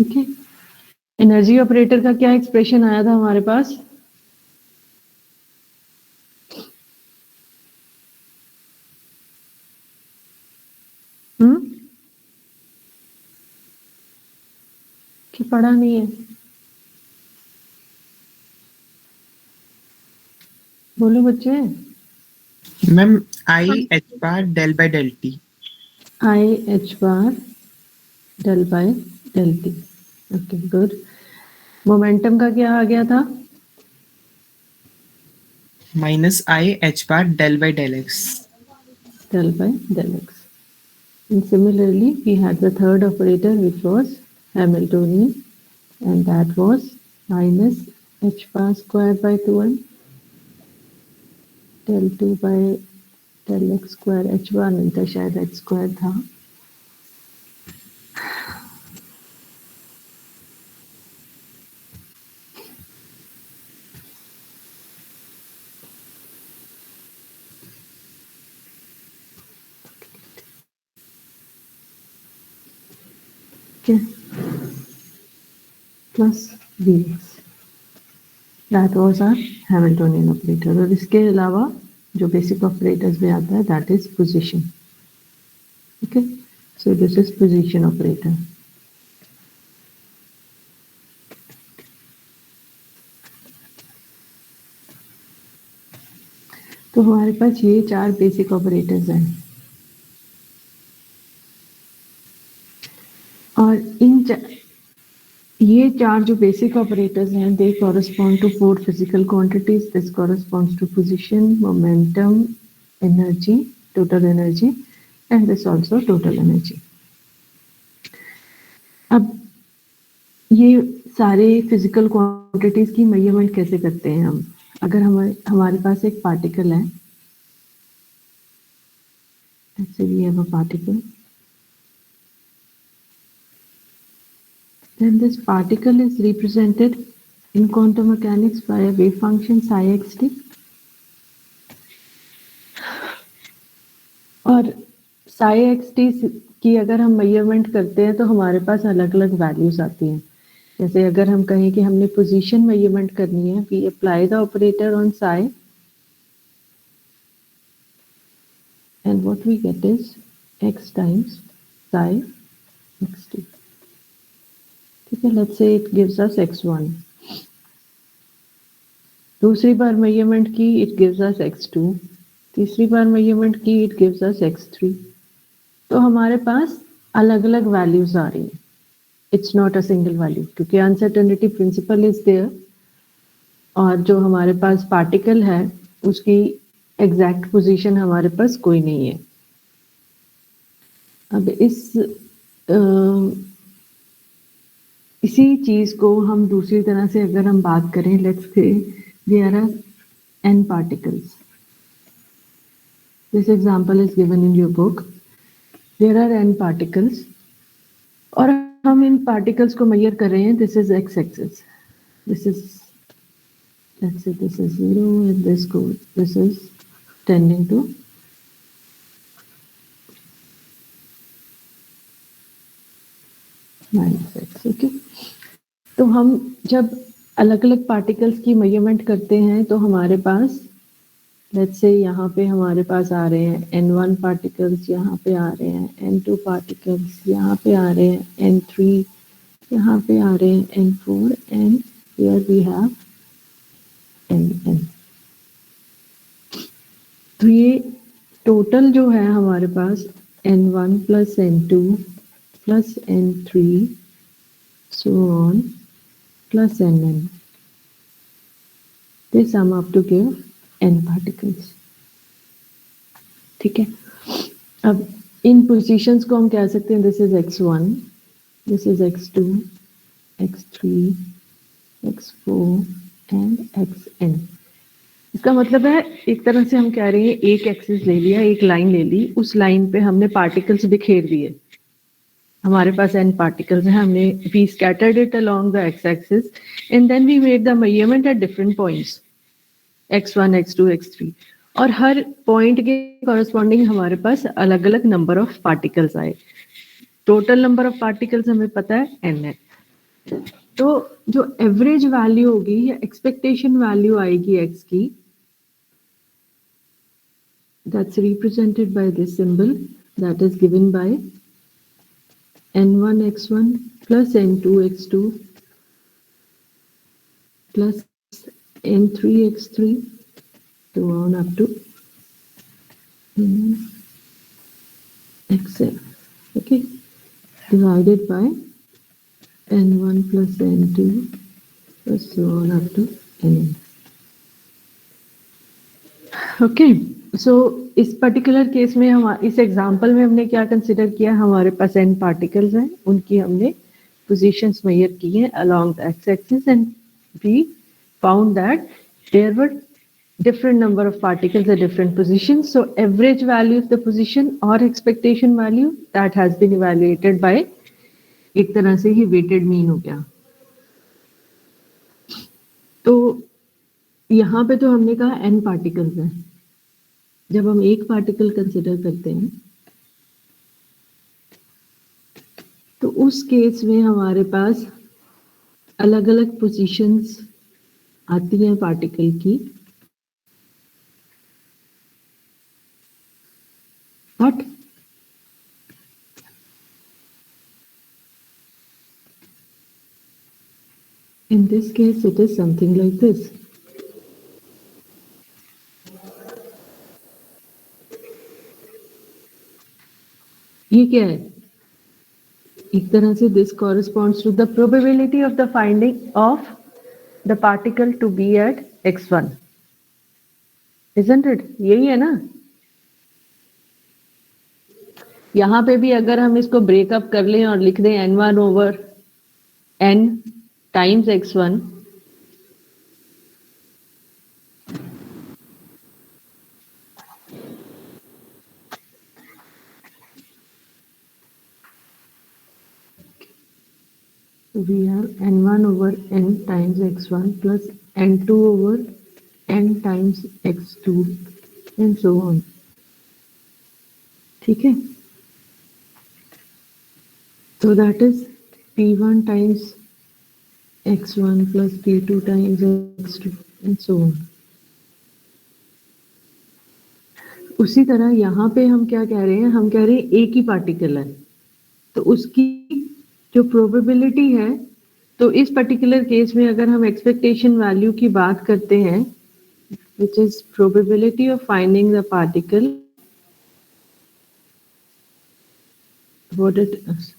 ठीक है, energy operator का क्या एक्सप्रेशन आया था हमारे पास? कि पढ़ा नहीं है? बोलो बच्चे। Ma'am I H bar del by del T. I H bar del by del T. Okay good. Momentum का क्या आ गया था? Minus I H bar del by del X. Del by del x. And similarly, we had the third operator, which was Hamiltonian, and that was minus h bar square by 2n del 2 by del x square h bar नहीं था, शायद h square था. Okay. Plus dx. That was our Hamiltonian operator. और इसके अलावा जो basic operators में आता है, that is position. Okay. So this is position operator. तो हमारे पास ये 4 बेसिक ऑपरेटर्स हैं और ये 4 जो बेसिक ऑपरेटर्स हैं, they correspond to 4 physical quantities. This corresponds to position, momentum, energy, total energy, and this also total energy. अब ये सारे फिजिकल क्वांटिटीज की मेजरमेंट कैसे करते हैं हम? अगर हमारे पास एक पार्टिकल है, let's say we have a particle, then this particle is represented in quantum mechanics by a wave function psi xt. और psi xt की अगर हम मेजरमेंट करते हैं तो हमारे पास अलग अलग वैल्यूज आती हैं. जैसे अगर हम कहें कि हमने पोजीशन मेजरमेंट करनी है, we apply the operator on psi and what we get is x times psi xt. ठीक है, let's say it gives us x1. दूसरी बार मेजरमेंट की, it gives us x2. तीसरी बार मेजरमेंट की, it gives us x3. तो हमारे पास अलग अलग वैल्यूज आ रही हैं. It's not a single value, क्योंकि अनसर्टेनिटी प्रिंसिपल इज देयर और जो हमारे पास पार्टिकल है उसकी एग्जैक्ट पोजीशन हमारे पास कोई नहीं है. अब इसी चीज को हम दूसरी तरह से अगर हम बात करें, let's say there are n particles. This example is given in your book. There are n particles और हम इन पार्टिकल्स को मेजर कर रहे हैं. This is x axis, this is, let's say this is 0 and this is tending to -x. Okay, तो हम जब अलग अलग पार्टिकल्स की मेजरमेंट करते हैं तो हमारे पास, लेट्स से यहाँ पे हमारे पास आ रहे हैं n1 पार्टिकल्स, यहाँ पे आ रहे हैं n2 पार्टिकल्स, यहाँ पे आ रहे हैं n3, यहाँ पे आ रहे हैं n4 and here we have nn. तो ये टोटल जो है हमारे पास n1 plus n2 plus n3 so on plus nn, they sum up to give n particles. ठीक है, अब इन पोजीशंस को हम कह सकते हैं this is x1, this is x2, x3, x4 and xn. इसका मतलब है एक तरह से हम कह रहे हैं एक एक्सिस ले लिया, एक लाइन ले ली, उस लाइन पे हमने पार्टिकल्स बिखेर दिए. हमारे पास n पार्टिकल्स हैं, हमने we scattered it along the x axis and then we made the measurement at different points x1, x2, x3 और हर पॉइंट के कॉरेस्पॉन्डिंग हमारे पास अलग अलग नंबर ऑफ पार्टिकल्स आए. टोटल नंबर ऑफ पार्टिकल्स हमें पता है n है. तो जो एवरेज वैल्यू होगी या एक्सपेक्टेशन वैल्यू आएगी x की, that's represented by this symbol that is given by n1 x1 plus n2 x2 plus n3 x3 to on up to xn, okay, divided by n1 plus n2 plus so on up to n. Okay, so इस particular case में हम इस example में हमने क्या consider किया, हमारे पास n particles हैं, उनकी हमने पोजीशंस मेजर की हैं along the X axis and we found that there were different number of particles at different positions. So average value of the position or expectation value that has been evaluated by, एक तरह से ही weighted mean हो गया. तो यहाँ पे तो हमने कहा n पार्टिकल्स हैं. जब हम एक पार्टिकल कंसिडर करते हैं तो उस केस में हमारे पास अलग अलग पोजीशंस आती हैं पार्टिकल की, but in this case it is something like this. ये क्या है, एक तरह से this corresponds to the probability of the finding of the particle to be at x1, isn't it? यही है ना. यहाँ पे भी अगर हम इसको ब्रेकअप कर लें और लिख दें n1 over n times x1, we have n1 over n times x1 plus n2 over n times x2 and so on. ठीक है, so that is p1 times x1 plus p2 times x2 and so on. उसी तरह यहाँ पे हम क्या कह रहे हैं, हम कह रहे हैं एक ही पार्टिकल है, तो उसकी जो प्रोबेबिलिटी है, तो इस पर्टिकुलर केस में अगर हम एक्सपेक्टेशन वैल्यू की बात करते हैं, which is probability of finding the particle, what it is.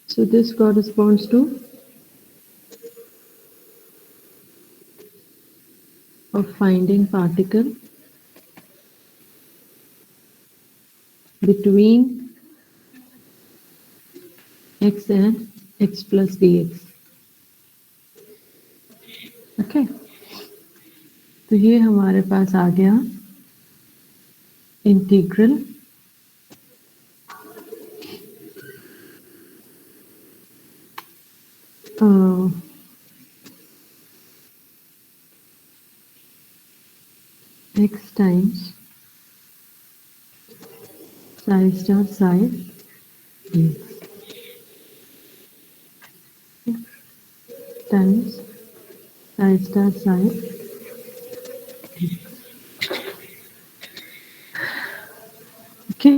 So this corresponds to of finding particle between x and x plus dx. Okay, तो ये हमारे पास आ गया integral x times psi star psi dx times psi star psi. Okay,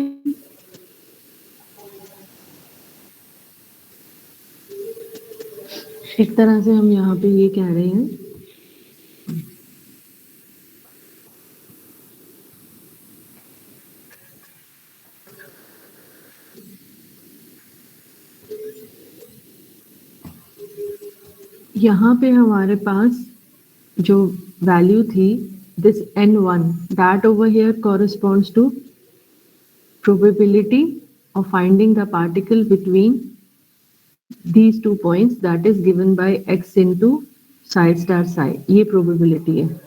एक तरह से हम यहाँ पे ये कह रहे हैं यहाँ पे हमारे पास जो वैल्यू थी this n1, that over here corresponds to probability of finding the particle between these 2 points, that is given by x into psi star psi. ये probability है.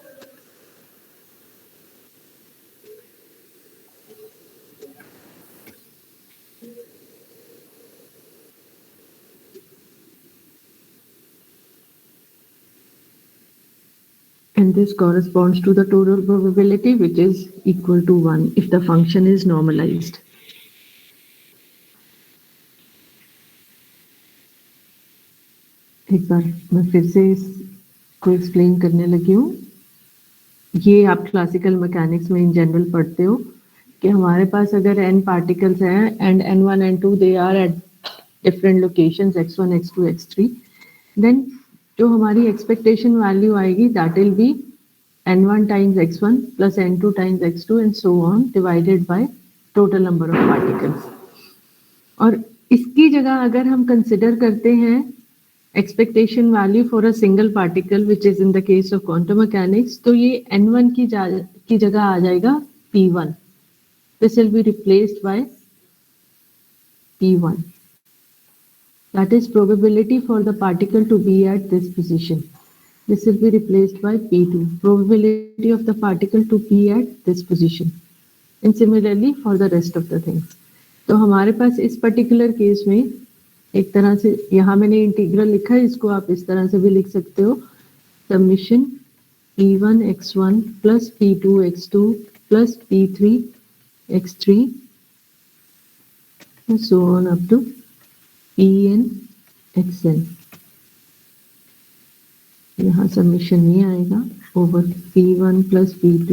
and this corresponds to the total probability, which is equal to 1 if the function is normalized. एक बार मैं फिर से इसको explain करने लगी हूँ. ये आप क्लासिकल मैकेनिक्स में इन जनरल पढ़ते हो कि हमारे पास अगर n पार्टिकल्स हैं and n1 n2 they are at different locations x1 x2 x3, then जो हमारी एक्सपेक्टेशन वैल्यू आएगी that will be n1 times x1 plus n2 times x2 and so on divided by total number of particles. और इसकी जगह अगर हम consider करते हैं expectation value for a single particle, which is in the case of quantum mechanics, तो ये n1 की जगह आ जाएगा p1. This will be replaced by p1. That is probability for the particle to be at this position. This will be replaced by p2. Probability of the particle to be at this position. And similarly for the rest of the things. तो हमारे पास इस particular case में एक तरह से यहाँ मैंने integral लिखा है, इसको आप इस तरह से भी लिख सकते हो. Summation p1 x1 plus p2 x2 plus p3 x3 so on up to pn xn. यहाँ समीशन ये आएगा over p1 plus p2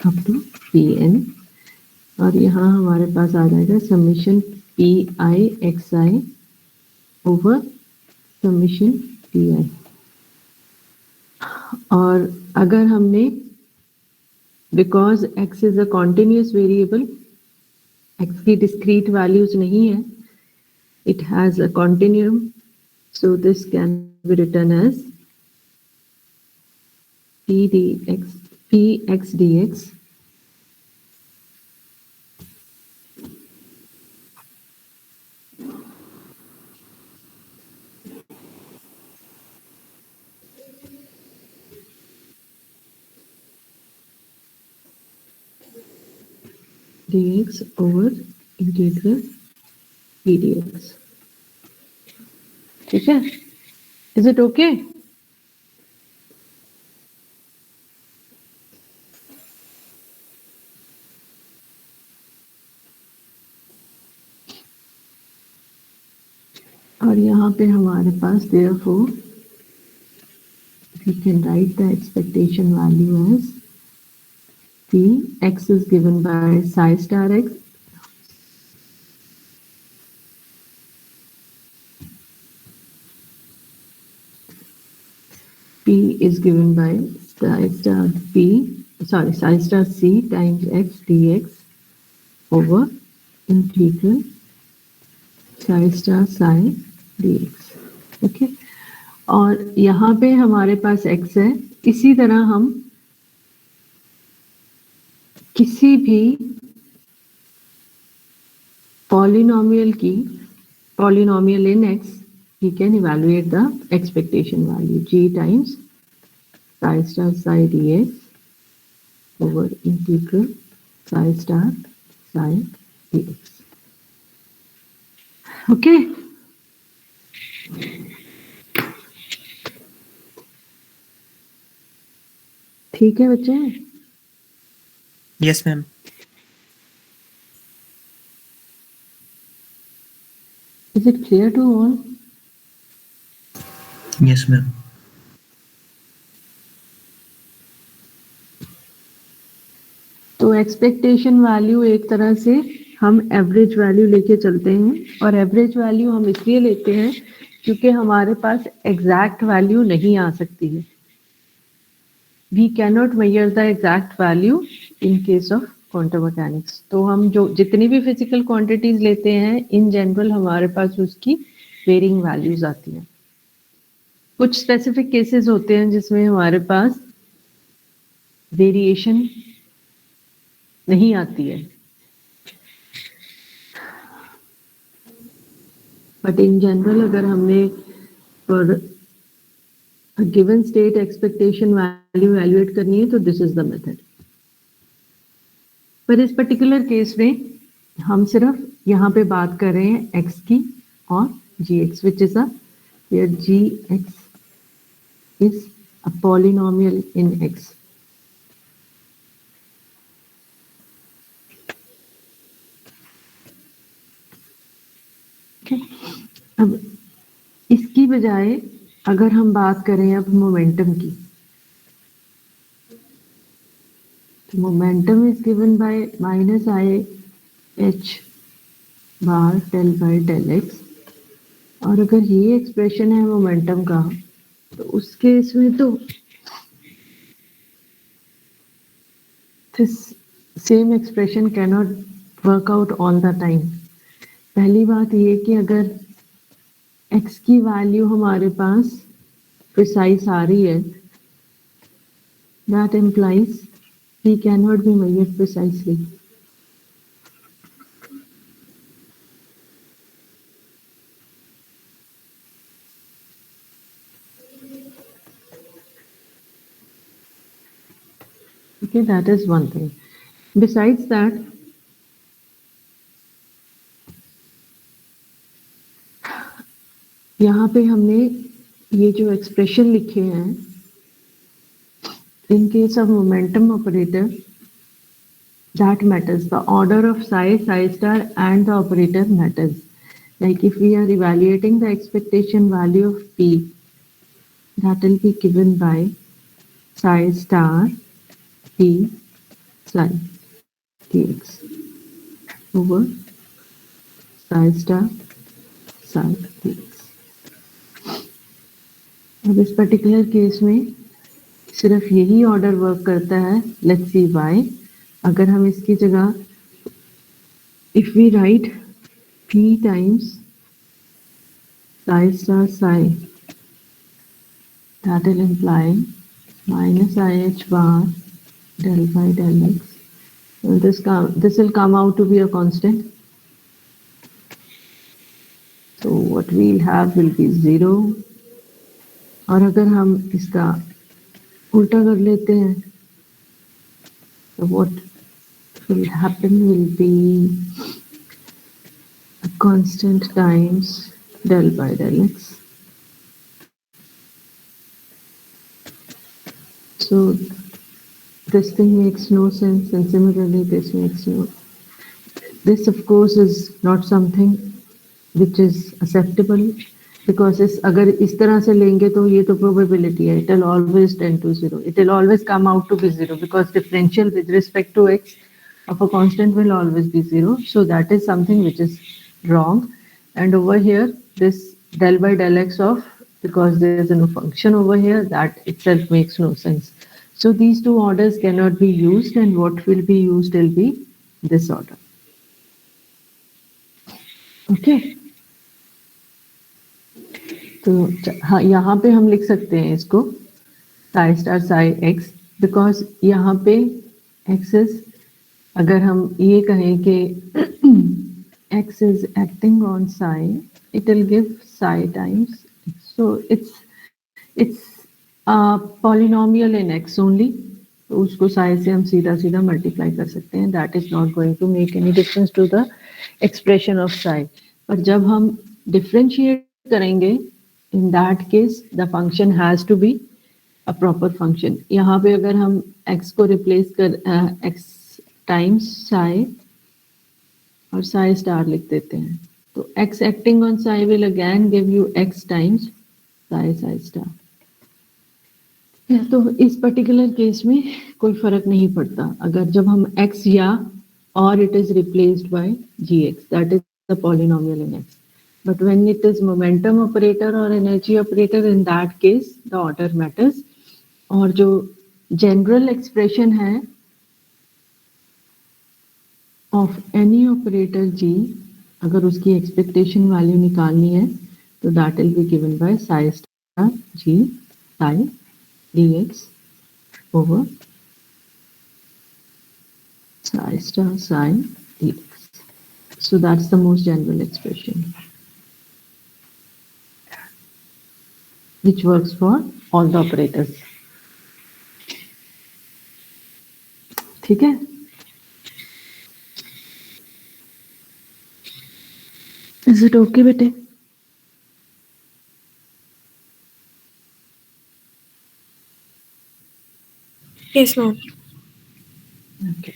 up to pn, और यहाँ हमारे पास आ जाएगा summation pi xi over summation pi. और अगर हमने because x is a continuous variable, x की discrete values नहीं है, it has a continuum, so this can be written as px dx dx over integral p dx. ठीक है? Is it okay? और यहाँ पे हमारे पास therefore we can write the expectation value as p. X is given by psi star x p is given by psi star c times x dx over integral psi star psi dx. Okay, और यहाँ पे हमारे पास x है. इसी तरह हम किसी भी polynomial in x, we can evaluate the expectation value g times psi star psi dx over integral psi star psi dx. Okay. ठीक है बच्चे? Yes, ma'am. Is it clear to all? Yes, ma'am. तो expectation value एक तरह से हम average value लेके चलते हैं, और एवरेज वैल्यू हम इसलिए लेते हैं क्योंकि हमारे पास एग्जैक्ट वैल्यू नहीं आ सकती है. We can not measure the exact value in case of quantum mechanics. तो हम जो जितनी भी फिजिकल क्वांटिटीज लेते हैं इन जनरल हमारे पास उसकी वेरिंग वैल्यूज आती हैं. कुछ स्पेसिफिक केसेस होते हैं जिसमें हमारे पास वेरिएशन नहीं आती है, बट इन जनरल अगर हमने for a given state expectation value evaluate करनी है तो this is the method. पर इस पर्टिकुलर केस में हम सिर्फ यहाँ पे बात कर रहे हैं x की और gx, which is a where gx is a polynomial in X. Okay. अब इसकी बजाय अगर हम बात करें अब मोमेंटम की, तो momentum is given by minus I H bar del by del X, और अगर ये एक्सप्रेशन है मोमेंटम का, तो उस केस में तो this same expression cannot work out all the time. पहली बात ये कि अगर x की वैल्यू हमारे पास प्रिसाइज आ रही है, that implies he cannot be measured precisely. Okay, that is one thing. Besides that, यहाँ पे हमने ये जो एक्सप्रेशन लिखे हैं, in case of momentum operator, that matters. The order of psi star and the operator matters. Like if we are evaluating the expectation value of P, that will be given by psi star P psi dx over psi star psi dx. अब इस particular case में सिर्फ यही order work करता है. Let's see why. अगर हम इसकी जगह if we write p times psi star psi, that will imply minus ih bar del by del x. So this will come out to be a constant. So what we'll have will be 0. और अगर हम इसका उल्टा कर लेते हैं, so what will happen will be a constant times del by del x. So this thing makes no sense, and similarly this makes no. This of course is not something which is acceptable, because अगर इस तरह से लेंगे तो ये तो probability है. It will always tend to 0. It will always come out to be 0, because differential with respect to x of a constant will always be 0. So that is something which is wrong. And over here, this del by del x of, because there is no function over here, that itself makes no sense. So these two orders cannot be used, and what will be used will be this order. Okay. तो हाँ, यहाँ पे हम लिख सकते हैं इसको Sai star Sai x, because यहाँ पे एक्स इज, अगर हम ये कहें कि x is acting on Sai, it will give Sai times. So it's polynomial in x only. तो उसको साई से हम सीधा सीधा मल्टीप्लाई कर सकते हैं. That is not going to make any difference to the expression of psi. पर जब हम डिफ्रेंशिएट करेंगे, in that case the function has to be a proper function. यहाँ पे अगर हम x को रिप्लेस कर x टाइम्स psi और psi स्टार लिख देते हैं, तो x acting on psi will again give you x times psi star. तो इस पर्टिकुलर केस में कोई फर्क नहीं पड़ता अगर जब हम x या और it is replaced by gx, that is the polynomial in x. But when it is momentum operator or energy operator, in that case the order matters. और जो general expression है of any operator g, अगर उसकी expectation value निकालनी है, तो that will be given by psi star g psi dx over psi star psi dx. So that's the most general expression, which works for all the operators. ठीक है. Is it okay, बेटे? Yes, ma'am. Okay,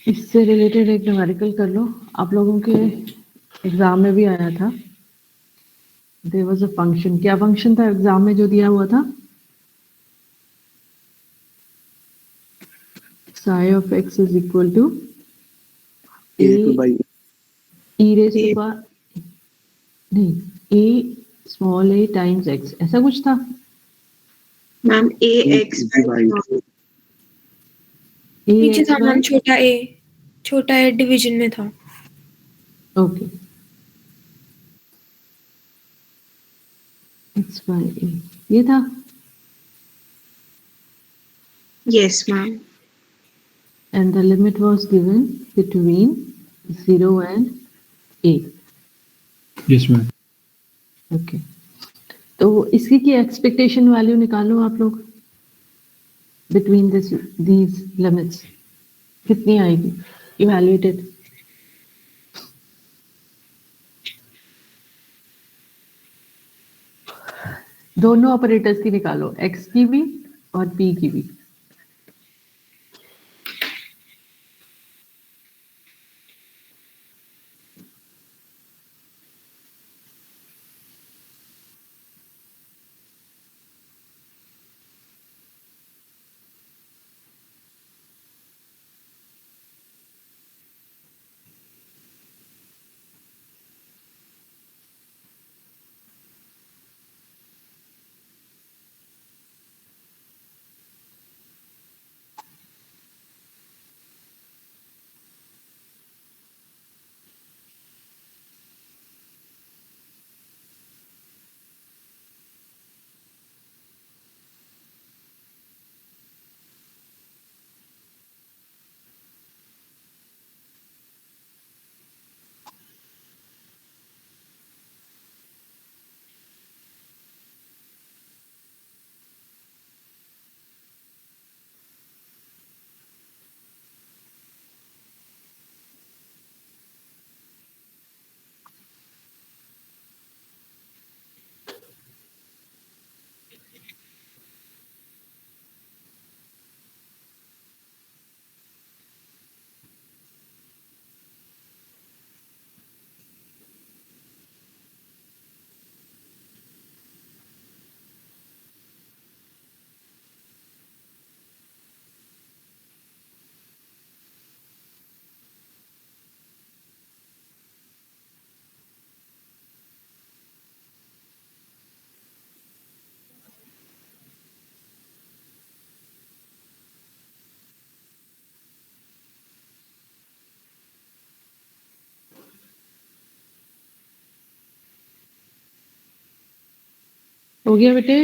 इससे related एक numerical कर लो। आप लोगों के exam में भी आया था, देयर वाज अ फंक्शन। क्या फंक्शन था एग्जाम में जो दिया हुआ था? psi of x is equal to A2 by e raised to A. power, नहीं, a small a times x, ऐसा कुछ था। Ma'am AX A by a नीचे x था by, मैम, छोटा ए डिवीजन में था। ओके, x by a ये था। Yes, ma'am. And the limit was given between 0 and a. Yes, ma'am. Okay, तो इसकी की एक्सपेक्टेशन वैल्यू निकालो आप लोग, बिटवीन दिस दीज लिमिट्स कितनी आएगी इवैल्यूएटेड? दोनों ऑपरेटर्स की निकालो, x की भी और p की भी। हो गया बेटे?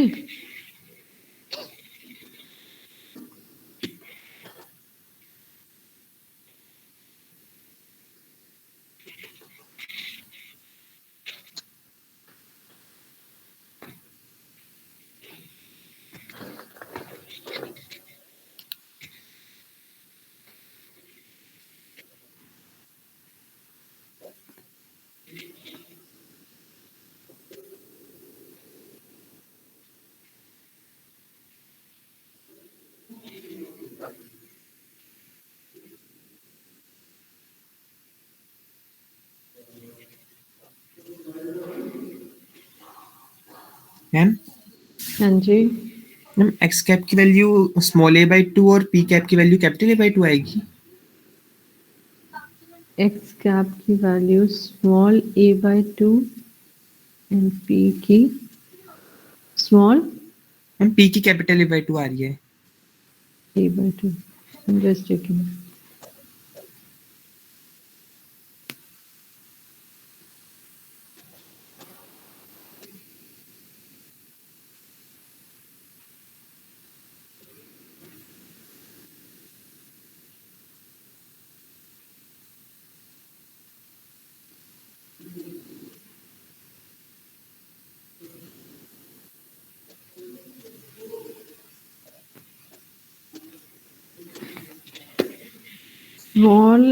मैम हाँ जी, मैम एक्स कैप की वैल्यू स्मॉल a by 2 और p कैप की वैल्यू कैपिटल a by 2 आएगी। x कैप की value small a by 2 and p की स्मॉल मैम p की कैपिटल a by 2 आ रही है। a by 2। I'm just checking. Small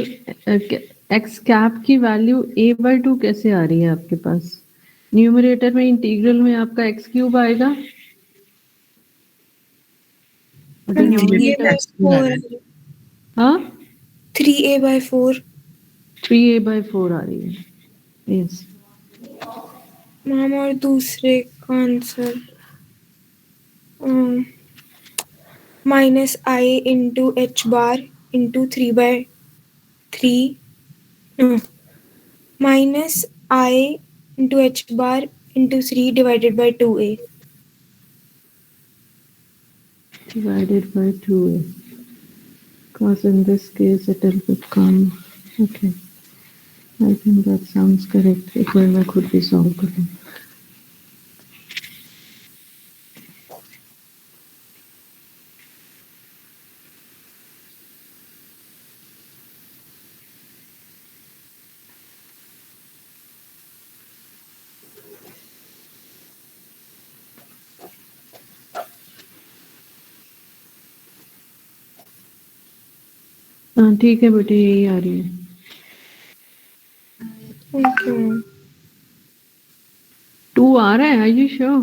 x cap की value a by 2 कैसे आ रही है आपके पास? न्यूमरेटर में इंटीग्रल में आपका x क्यूब आएगा डिनोमिनेटर हाँ 3a/4 3a/4 आ रही है यस मैम और दूसरे का answer -i into h bar into 3/3 no -i into h bar into 3 divided by 2a. divided by 2a because in this case it will become okay I think that sounds correct एक बार मैं खुद भी solve करूँ हाँ ठीक है बेटे यही आ रही है Okay, ma'am. 2 आ रहा है are you sure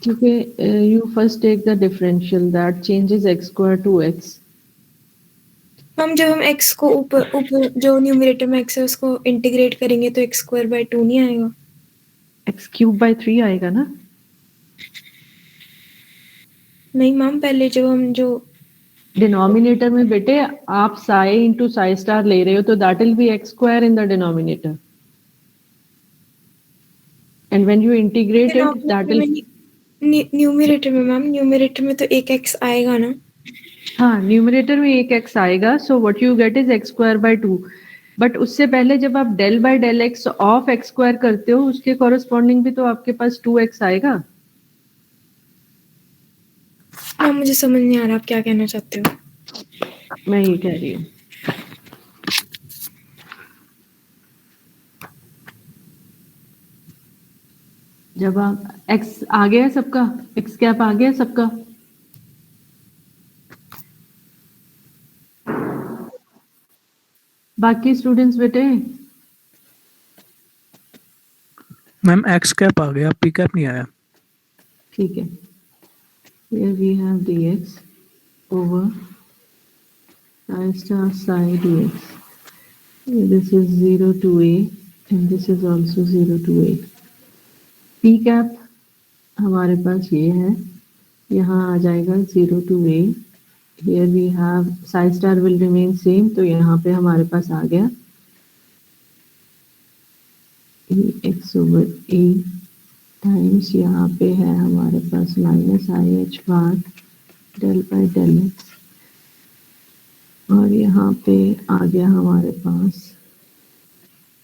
ठीक है you first take the differential that changes x square to x ma'am जब हम x को ऊपर जो न्यूमरेटर में x है उसको इंटीग्रेट करेंगे तो x² by 2 नहीं आएगा x cube by 3 आएगा ना नहीं मैम पहले जब हम जो डिनोमिनेटर में बेटे आप साई इंटू साई स्टार ले रहे हो तो that will B x square in the denominator and when you integrate it that will numerator में मैम न्यूमरेटर में तो एक x आएगा ना हाँ न्यूमरेटर में एक x आएगा so what you get is X square by 2 but उससे पहले जब आप del by del X of X square करते हो उसके कॉरेस्पॉन्डिंग भी तो आपके पास 2x आएगा मैम मुझे समझ नहीं आ रहा आप क्या कहना चाहते हो मैं ये कह रही हूँ जब आप x आ गया है सबका x कैप आ गया है सबका बाकी स्टूडेंट्स बेटे मैम एक्स कैप आ गया पी कैप नहीं आया ठीक है here we have dx over psi star psi dx this is 0 to a and this is also 0 to a p cap हमारे पास ये है यहाँ आ जाएगा 0 to a here we have psi star will remain same तो यहाँ पे हमारे पास आ गया x over a टाइम्स यहाँ पे है हमारे पास -i/h bar del by del X और यहाँ पे आ गया हमारे पास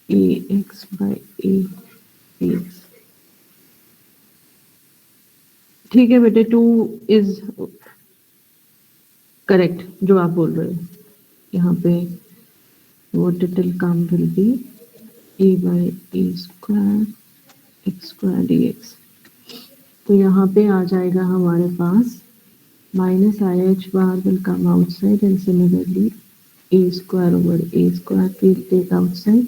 ax by a dx ठीक है बेटे 2 इज करेक्ट जो आप बोल रहे हो यहाँ पे what it will come will be a by a square x square dx तो यहाँ पे आ जाएगा हमारे पास -i/h bar will come outside and similarly a square over a square will take outside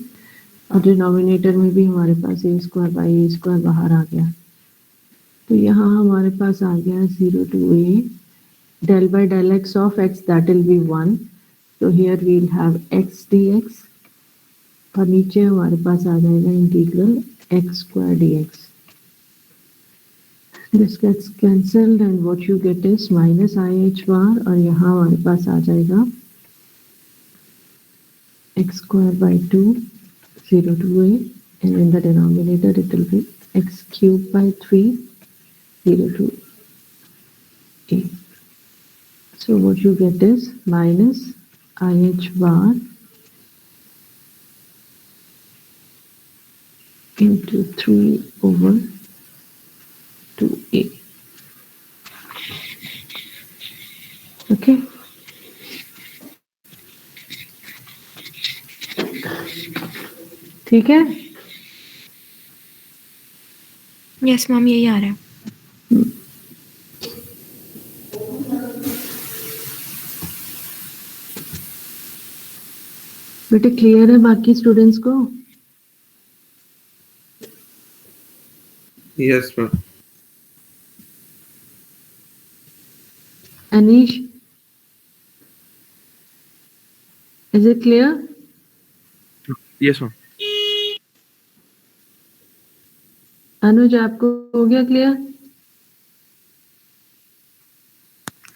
और डिनोमिनेटर में भी हमारे पास a square by a square बाहर आ गया तो यहाँ हमारे पास आ गया 0 to a del by del x of x that will be 1 so here we will have x dx और नीचे हमारे पास आ जाएगा integral x square dx this gets cancelled and what you get is -i/h bar और यहाँ हमारे पास आ जाएगा x square by 2 0 to a and in the denominator it will be x cube by 3 0 to a so what you get is -i/h bar into 3 over 2a okay ठीक है yes ma'am यही आ रहा है बेटे क्लियर है बाकी students को Yes, ma'am. Anish, is it clear? Yes, ma'am. अनुज, आपको हो गया clear?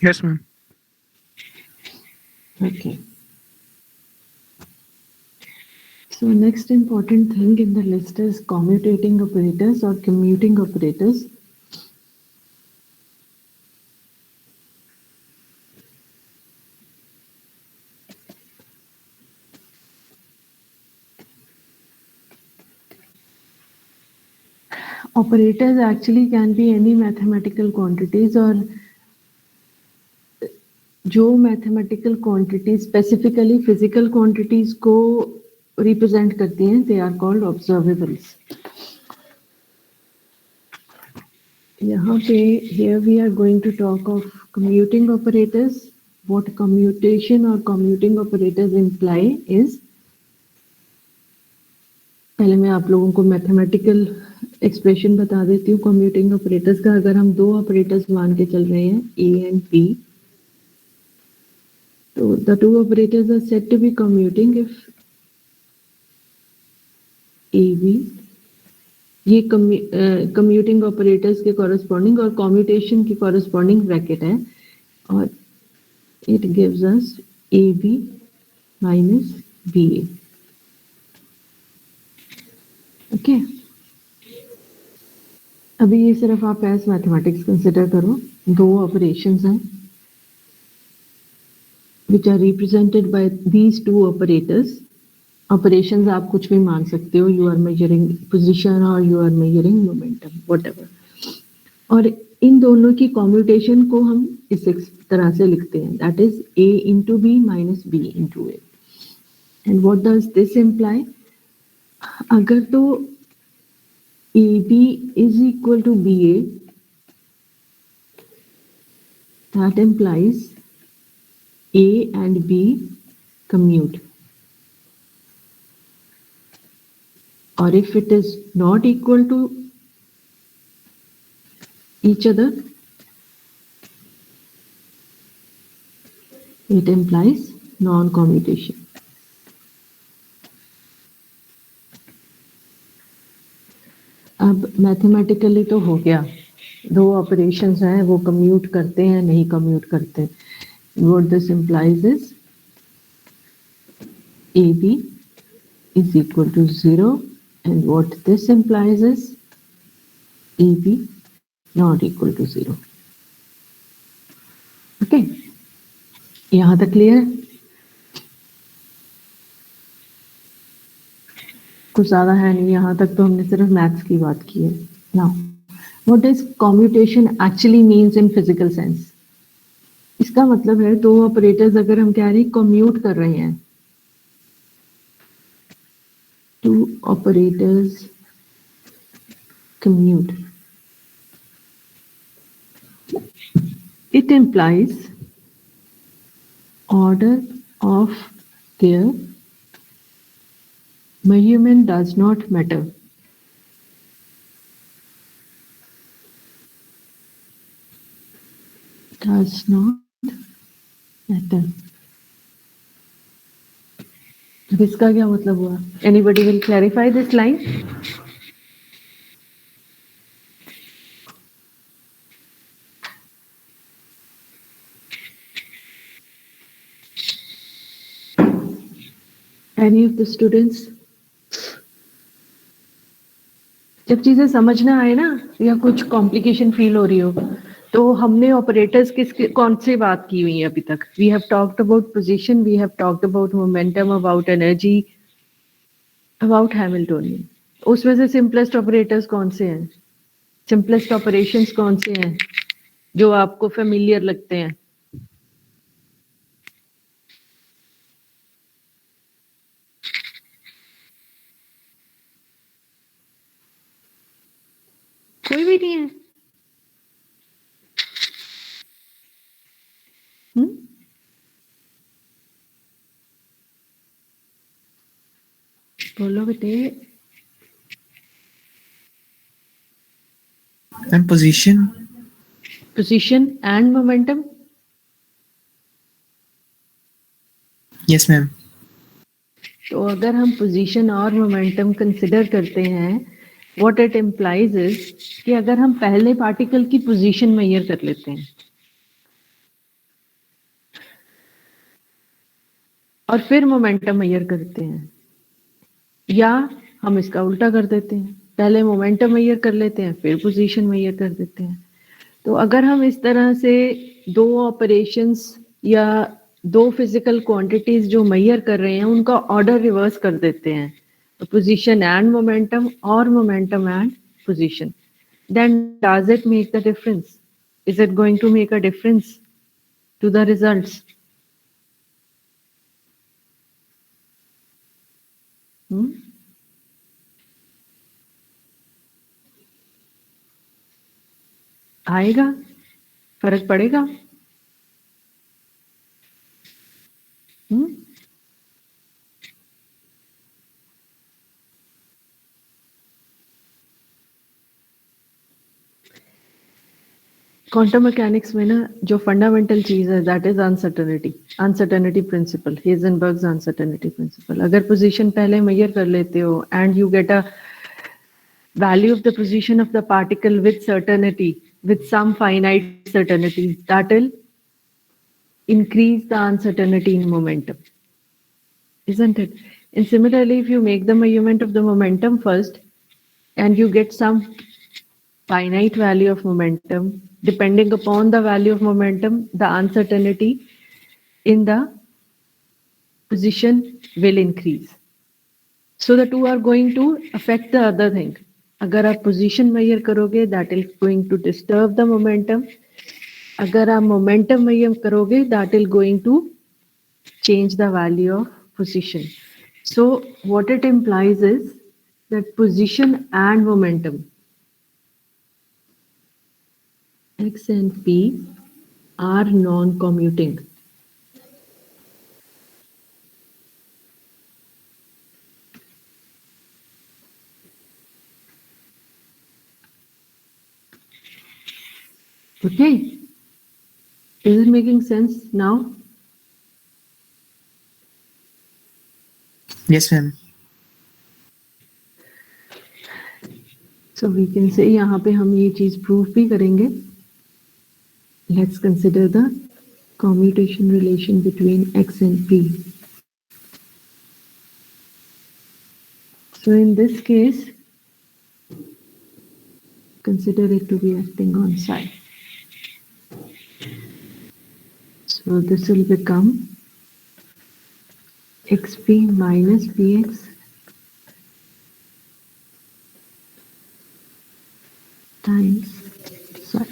Yes, ma'am. Okay. So next important thing in the list is commutating operators or commuting operators. Operators actually can be any mathematical quantities, और जो mathematical quantity specifically physical quantities को represent करती हैं, they are called observables. यहाँ पे here we are going to talk of commuting operators. What commutation or commuting operators imply is, पहले मैं आप लोगों को मैथमेटिकल एक्सप्रेशन बता देती हूँ कम्यूटिंग ऑपरेटर्स का. अगर हम दो ऑपरेटर्स मान के चल रहे हैं A and B, so the two operators are said to be commuting if AB, ये कम्यूटिंग ऑपरेटर्स के कॉरेस्पॉन्डिंग और कम्यूटेशन की कॉरेस्पॉन्डिंग ब्रैकेट है, और it gives us AB minus BA. Okay, अभी ये सिर्फ आप एज मैथमेटिक्स कंसिडर करो. दो ऑपरेशंस हैं which are represented by these two operators. Operations आप कुछ भी मान सकते हो, you are measuring position or you are measuring momentum, whatever. और इन दोनों की कॉम्यूटेशन को हम इस तरह से लिखते हैं, that is A into B minus B into A. And what does this imply? अगर तो AB is equal to BA, that implies A and B commute. Or if it is not equal to each other, it implies non-commutation. अब mathematically तो हो गया, दो operations हैं, वो commute करते हैं नहीं कम्यूट करते. What this implies is AB is equal to 0, and what this implies is AB not equal to 0. Okay, यहाँ तक क्लियर है? कुछ ज्यादा है नहीं, यहाँ तक तो हमने सिर्फ मैथ्स की बात की है. Now, what does commutation actually means in physical sense? इसका मतलब है दो ऑपरेटर्स अगर हम कह रहे हैं कम्यूट कर रहे हैं, two operators commute, it implies order of their measurement does not matter. Does not matter. अब इसका क्या मतलब हुआ? Anybody will clarify this line? Any of the students? जब चीजें समझ ना आए ना, या कुछ कॉम्प्लिकेशन फील हो रही हो, तो हमने ऑपरेटर्स कौन से बात की हुई है अभी तक? We have talked about position, we have talked about momentum, about energy, about Hamiltonian. उसमें से सिंपलेस्ट ऑपरेटर्स कौन से हैं? सिंपलेस्ट ऑपरेशंस कौन से हैं जो आपको फेमिलियर लगते हैं? कोई भी नहीं है. बोलो बेटे. And position. Position and momentum. Yes, ma'am. तो अगर हम पोजीशन और मोमेंटम कंसिडर करते हैं, व्हाट इट इम्प्लाइज इज कि अगर हम पहले पार्टिकल की पोजीशन मेजर कर लेते हैं और फिर मोमेंटम मेजर करते हैं, या हम इसका उल्टा कर देते हैं, पहले मोमेंटम मेजर कर लेते हैं फिर पोजीशन मेजर कर देते हैं। तो अगर हम इस तरह से दो ऑपरेशंस या दो फिजिकल क्वांटिटीज जो मेजर कर रहे हैं उनका ऑर्डर रिवर्स कर देते हैं, पोजीशन एंड मोमेंटम और momentum and position, then does it make the difference? Is it going to make a difference to the results? Hmm? आएगा, फर्क पड़ेगा? Hmm? क्वांटम मैकेनिक्स में ना जो फंडामेंटल चीज है that is uncertainty principle, Heisenberg's uncertainty principle. अगर position पहले मेजर कर लेते हो and you get a value of the position of the particle with certainty, with some finite certainty, that will increase the uncertainty in momentum, isn't it? And similarly, if you make the measurement of the momentum first and you get some finite value of momentum, depending upon the value of momentum, the uncertainty in the position will increase. So the two are going to affect the other thing. अगर आप position measure करोगे, that is going to disturb the momentum. अगर आप momentum measure करोगे, that is going to change the value of position. So what it implies is that position and momentum, x and p, are non-commuting. Okay, is it making sense now? Yes, ma'am. So we can say यहाँ पे हम ये चीज prove भी करेंगे. Let's consider the commutation relation between x and p. So in this case, consider it to be acting on psi. So this will become xp minus px times psi.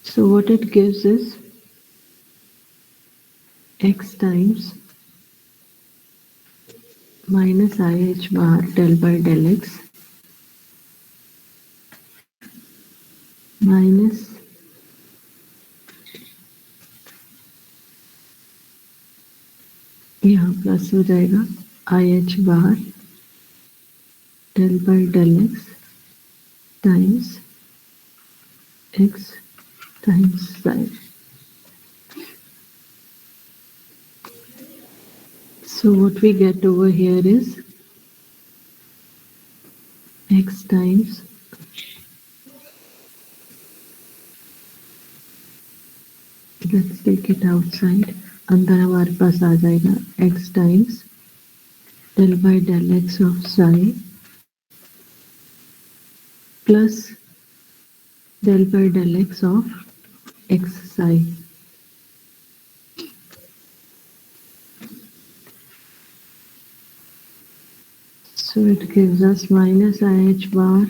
So what it gives is x times minus ih bar del by del x minus यहाँ plus हो जाएगा ih bar del by del x times x times psi. So what we get over here is x times let's take it outside, अंदर हमारे पास आ जाएगा x times del by del x of psi plus del by del x of x psi. So it gives us minus ih bar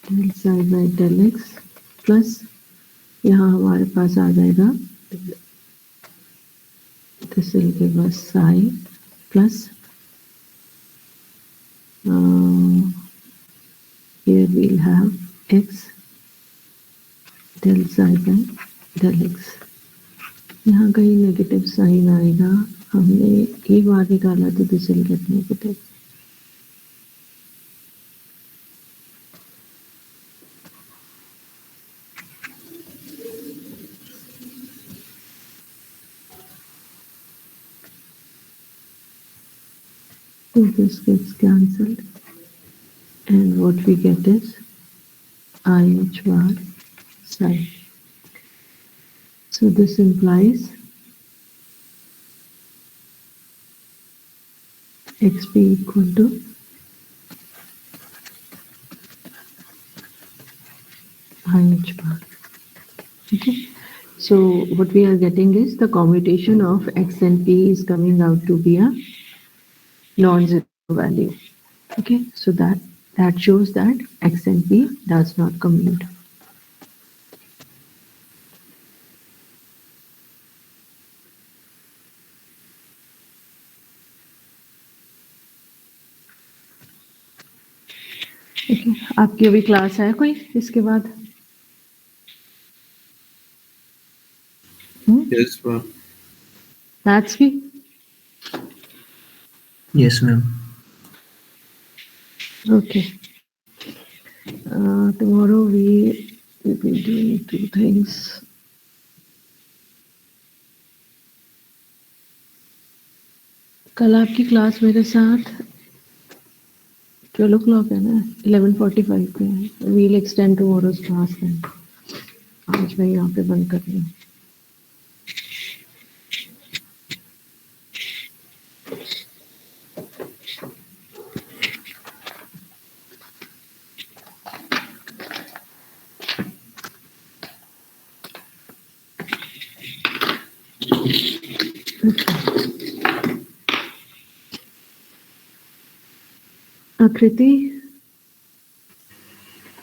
del psi by del x plus यहाँ हमारे पास आ जाएगा this will give us psi plus here we'll have x del psi by del x. यहाँ कहीं negative sign आएगा, हमने एक बार निकाला तो this will get negative. So this gets cancelled, and what we get is IH bar psi. So this implies XP equal to IH bar. Okay. So what we are getting is the commutation of X and P is coming out to be a non-zero value. Okay. So that shows that X and P does not commute. Okay. आपकी अभी class है कोई इसके बाद? Yes, ma'am. Maths की? Yes, ma'am. Okay. Tomorrow we will be doing two things. कल आपकी class मेरे साथ 12 o'clock है ना, 11:45 पे है. We'll extend tomorrow's class then. आज मैं यहाँ पे बंद कर रही हूँ. आकृति,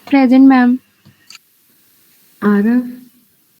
Present, ma'am. आरव,